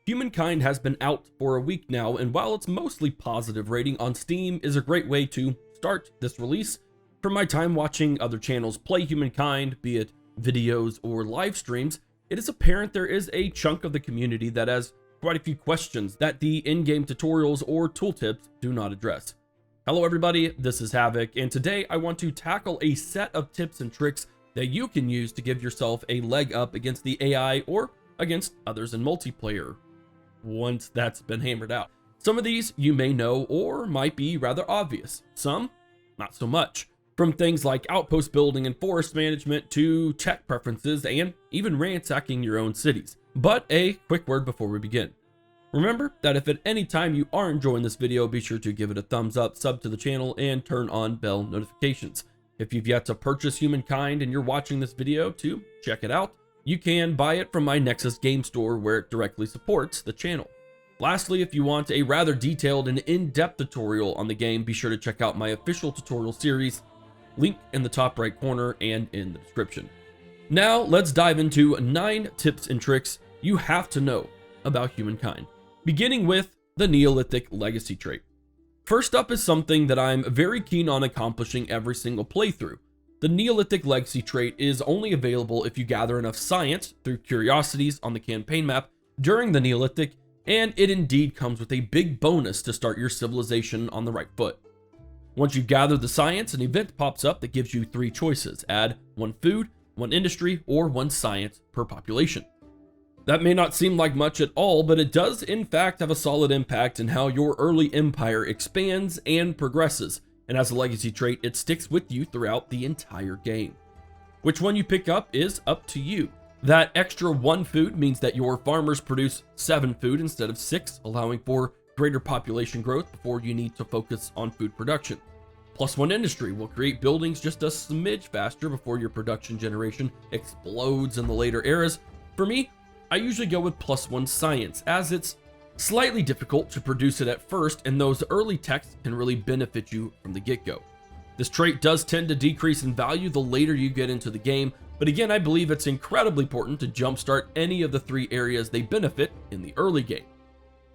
Humankind has been out for a week now, and while it's mostly positive, rating on Steam is a great way to start this release. From my time watching other channels play Humankind, be it videos or live streams, it is apparent there is a chunk of the community that has quite a few questions that the in-game tutorials or tooltips do not address. Hello everybody, this is Havoc, and today I want to tackle a set of tips and tricks that you can use to give yourself a leg up against the AI or against others in multiplayer, once that's been hammered out. Some of these you may know or might be rather obvious, some not so much. From things like outpost building and forest management to tech preferences and even ransacking your own cities. But a quick word before we begin. Remember that if at any time you are enjoying this video, be sure to give it a thumbs up, sub to the channel, and turn on bell notifications. If you've yet to purchase Humankind and you're watching this video to check it out, you can buy it from my Nexus game store where it directly supports the channel. Lastly, if you want a rather detailed and in-depth tutorial on the game, be sure to check out my official tutorial series, link in the top right corner and in the description. Now let's dive into 9 tips and tricks you have to know about Humankind, beginning with the Neolithic legacy trait. First up is something that I'm very keen on accomplishing every single playthrough. The Neolithic legacy trait is only available if you gather enough science through curiosities on the campaign map during the Neolithic, and it indeed comes with a big bonus to start your civilization on the right foot. Once you've gathered the science, an event pops up that gives you 3 choices: add 1 food, 1 industry, or 1 science per population. That may not seem like much at all, but it does in fact have a solid impact in how your early empire expands and progresses, and as a legacy trait, it sticks with you throughout the entire game. Which one you pick up is up to you. That extra 1 food means that your farmers produce 7 food instead of 6, allowing for greater population growth before you need to focus on food production. Plus 1 industry will create buildings just a smidge faster before your production generation explodes in the later eras. For me, I usually go with plus 1 science, as it's slightly difficult to produce it at first, and those early techs can really benefit you from the get-go. This trait does tend to decrease in value the later you get into the game, but again, I believe it's incredibly important to jumpstart any of the 3 areas they benefit in the early game.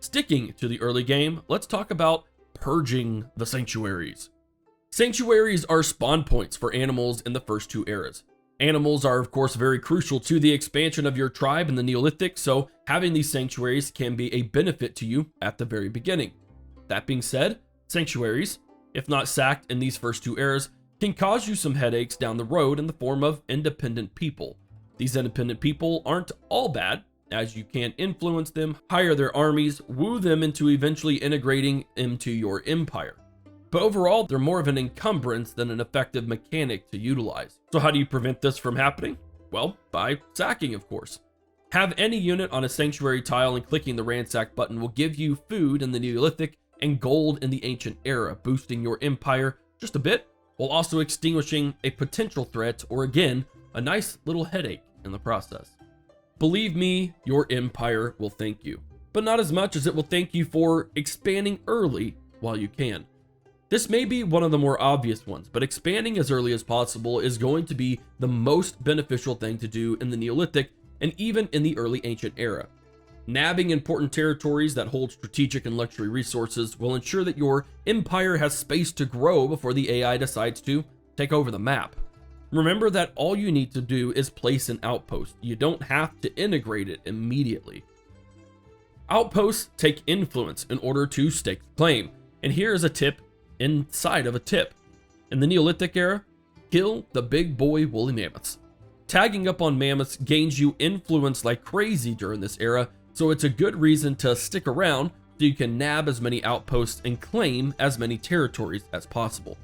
Sticking to the early game, let's talk about purging the sanctuaries. Sanctuaries are spawn points for animals in the first 2 eras. Animals are of course very crucial to the expansion of your tribe in the Neolithic, so having these sanctuaries can be a benefit to you at the very beginning. That being said, sanctuaries, if not sacked in these first 2 eras, can cause you some headaches down the road in the form of independent people. These independent people aren't all bad, as you can influence them, hire their armies, woo them into eventually integrating into your empire. But overall, they're more of an encumbrance than an effective mechanic to utilize. So how do you prevent this from happening? Well, by sacking, of course. Have any unit on a sanctuary tile and clicking the ransack button will give you food in the Neolithic and gold in the ancient era, boosting your empire just a bit, while also extinguishing a potential threat or again, a nice little headache in the process. Believe me, your empire will thank you, but not as much as it will thank you for expanding early while you can. This may be one of the more obvious ones, but expanding as early as possible is going to be the most beneficial thing to do in the Neolithic and even in the early ancient era. Nabbing important territories that hold strategic and luxury resources will ensure that your empire has space to grow before the AI decides to take over the map. Remember that all you need to do is place an outpost. You don't have to integrate it immediately. Outposts take influence in order to stake claim, and here is a tip inside of a tip. In the Neolithic era, kill the big boy woolly mammoths. Tagging up on mammoths gains you influence like crazy during this era, so it's a good reason to stick around so you can nab as many outposts and claim as many territories as possible.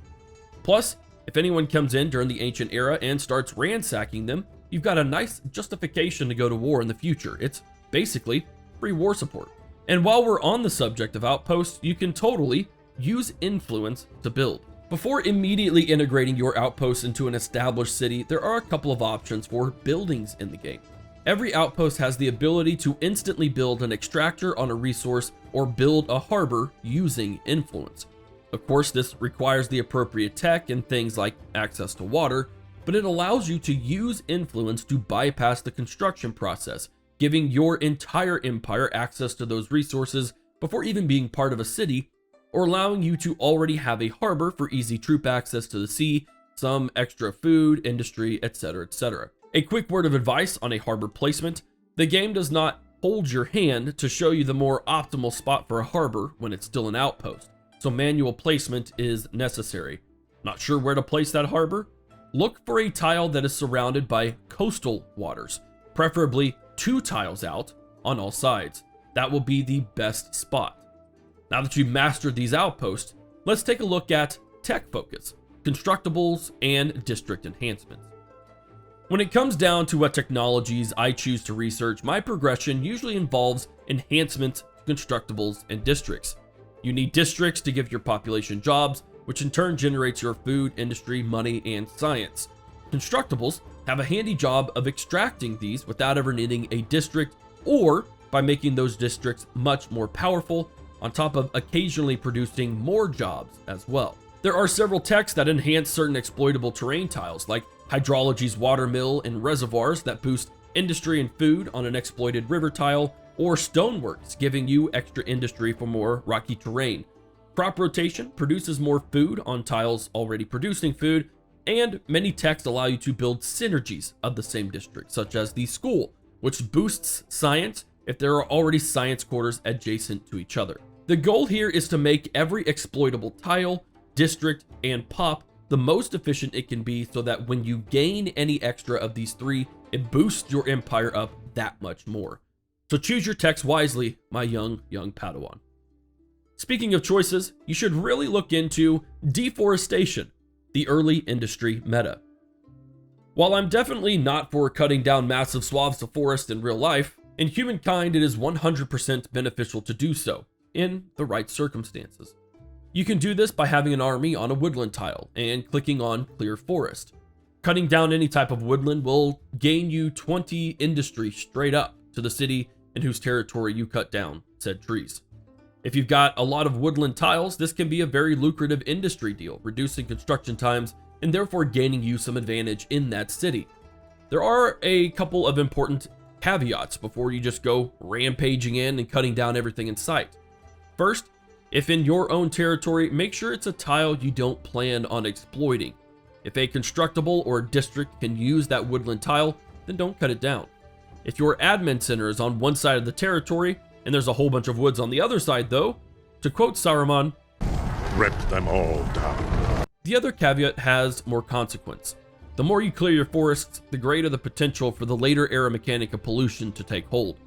Plus, if anyone comes in during the ancient era and starts ransacking them, you've got a nice justification to go to war in the future. It's basically free war support. And while we're on the subject of outposts, you can totally use influence to build. Before immediately integrating your outposts into an established city, there are a couple of options for buildings in the game. Every outpost has the ability to instantly build an extractor on a resource or build a harbor using influence. Of course, this requires the appropriate tech and things like access to water, but it allows you to use influence to bypass the construction process, giving your entire empire access to those resources before even being part of a city, or allowing you to already have a harbor for easy troop access to the sea, some extra food, industry, etc., etc. A quick word of advice on a harbor placement: the game does not hold your hand to show you the more optimal spot for a harbor when it's still an outpost, so manual placement is necessary. Not sure where to place that harbor? Look for a tile that is surrounded by coastal waters, preferably 2 tiles out on all sides. That will be the best spot. Now that you've mastered these outposts, let's take a look at tech focus, constructibles, and district enhancements. When it comes down to what technologies I choose to research, my progression usually involves enhancements, constructibles, and districts. You need districts to give your population jobs, which in turn generates your food, industry, money, and science. Constructibles have a handy job of extracting these without ever needing a district, or by making those districts much more powerful, on top of occasionally producing more jobs as well. There are several techs that enhance certain exploitable terrain tiles, like hydrology's water mill and reservoirs that boost industry and food on an exploited river tile, or stoneworks giving you extra industry for more rocky terrain. Crop rotation produces more food on tiles already producing food, and many techs allow you to build synergies of the same district, such as the school, which boosts science if there are already science quarters adjacent to each other. The goal here is to make every exploitable tile, district, and pop the most efficient it can be, so that when you gain any extra of these 3, it boosts your empire up that much more. So choose your techs wisely, my young Padawan. Speaking of choices, you should really look into deforestation, the early industry meta. While I'm definitely not for cutting down massive swaths of forest in real life, in Humankind it is 100% beneficial to do so, in the right circumstances. You can do this by having an army on a woodland tile and clicking on Clear Forest. Cutting down any type of woodland will gain you 20 industry straight up to the city in whose territory you cut down said trees. If you've got a lot of woodland tiles, this can be a very lucrative industry deal, reducing construction times and therefore gaining you some advantage in that city. There are a couple of important caveats before you just go rampaging in and cutting down everything in sight. First, if in your own territory, make sure it's a tile you don't plan on exploiting. If a constructible or district can use that woodland tile, then don't cut it down. If your admin center is on one side of the territory and there's a whole bunch of woods on the other side though, to quote Saruman, "Rip them all down." The other caveat has more consequence. The more you clear your forests, the greater the potential for the later era mechanic of pollution to take hold.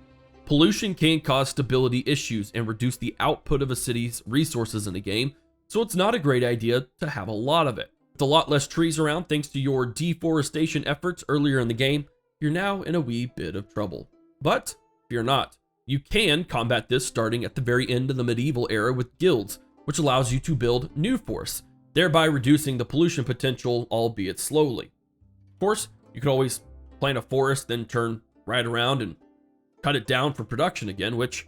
Pollution can cause stability issues and reduce the output of a city's resources in a game, so it's not a great idea to have a lot of it. With a lot less trees around thanks to your deforestation efforts earlier in the game, you're now in a wee bit of trouble. But fear not, you can combat this starting at the very end of the medieval era with guilds, which allows you to build new forests, thereby reducing the pollution potential, albeit slowly. Of course, you could always plant a forest, then turn right around and cut it down for production again, which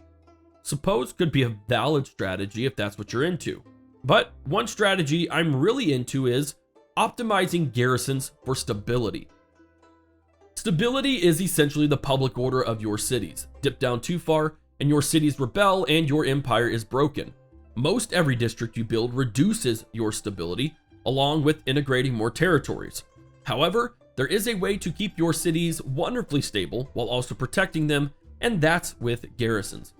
suppose could be a valid strategy if that's what you're into. But one strategy I'm really into is optimizing garrisons for stability. Stability is essentially the public order of your cities. Dip down too far and your cities rebel and your empire is broken. Most every district you build reduces your stability, along with integrating more territories. However, there is a way to keep your cities wonderfully stable while also protecting them, and that's with garrisons.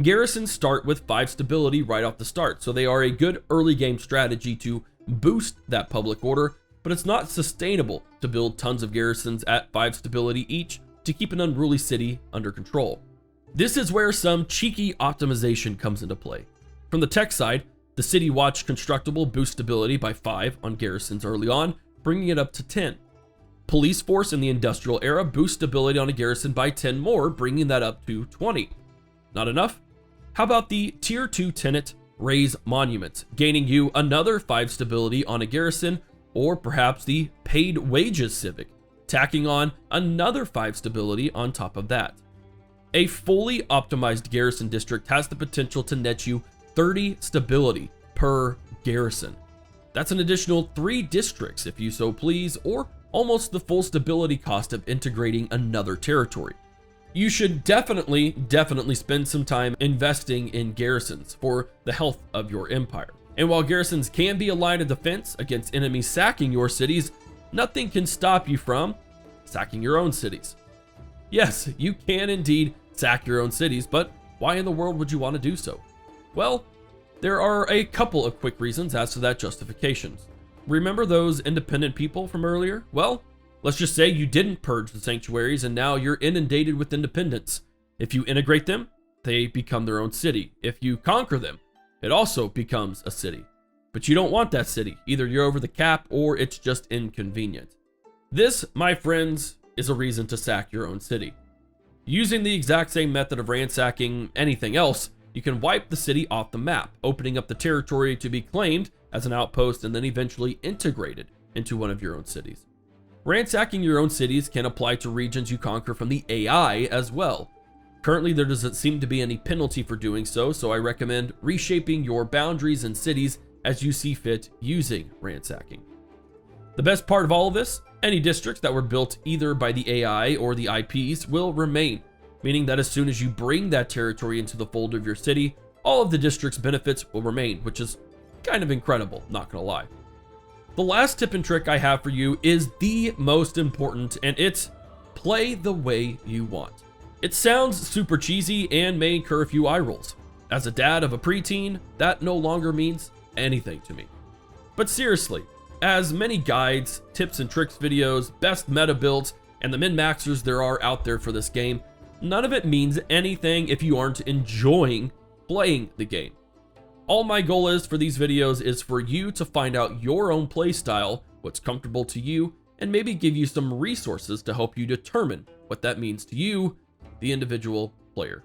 Garrisons start with 5 stability right off the start, so they are a good early game strategy to boost that public order, but it's not sustainable to build tons of garrisons at 5 stability each to keep an unruly city under control. This is where some cheeky optimization comes into play. From the tech side, the City Watch Constructible boosts stability by 5 on garrisons early on, bringing it up to 10. Police Force in the Industrial Era boosts stability on a garrison by 10 more, bringing that up to 20. Not enough? How about the Tier 2 Tenant Raise Monuments, gaining you another 5 stability on a garrison, or perhaps the Paid Wages Civic, tacking on another 5 stability on top of that. A fully optimized garrison district has the potential to net you 30 stability per garrison. That's an additional 3 districts if you so please, or almost the full stability cost of integrating another territory. You should definitely spend some time investing in garrisons for the health of your empire. And while garrisons can be a line of defense against enemies sacking your cities, nothing can stop you from sacking your own cities. Yes, you can indeed sack your own cities, but why in the world would you want to do so? Well, there are a couple of quick reasons as to that justification. Remember those independent people from earlier? Well, let's just say you didn't purge the sanctuaries and now you're inundated with independents. If you integrate them, they become their own city. If you conquer them, it also becomes a city. But you don't want that city. Either you're over the cap or it's just inconvenient. This, my friends, is a reason to sack your own city. Using the exact same method of ransacking anything else, you can wipe the city off the map, opening up the territory to be claimed as an outpost and then eventually integrated into one of your own cities. Ransacking your own cities can apply to regions you conquer from the AI as well. Currently, there doesn't seem to be any penalty for doing so, so I recommend reshaping your boundaries and cities as you see fit using ransacking. The best part of all of this, any districts that were built either by the AI or the IPs will remain, meaning that as soon as you bring that territory into the fold of your city, all of the district's benefits will remain, which is kind of incredible, not gonna lie. The last tip and trick I have for you is the most important, and it's play the way you want. It sounds super cheesy and may incur a few eye rolls. As a dad of a preteen, that no longer means anything to me. But seriously, as many guides, tips and tricks videos, best meta builds, and the min-maxers there are out there for this game, none of it means anything if you aren't enjoying playing the game. All my goal is for these videos is for you to find out your own playstyle, what's comfortable to you, and maybe give you some resources to help you determine what that means to you, the individual player.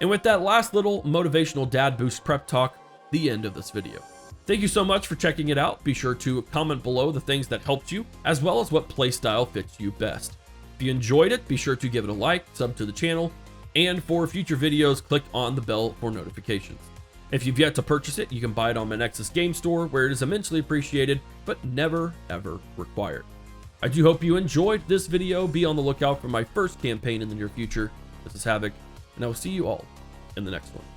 And with that last little motivational dad boost prep talk, the end of this video. Thank you so much for checking it out. Be sure to comment below the things that helped you, as well as what playstyle fits you best. If you enjoyed it, be sure to give it a like, sub to the channel, and for future videos, click on the bell for notifications. If you've yet to purchase it, you can buy it on my Nexus game store, where it is immensely appreciated, but never ever required. I do hope you enjoyed this video. Be on the lookout for my first campaign in the near future. This is Havoc, and I will see you all in the next one.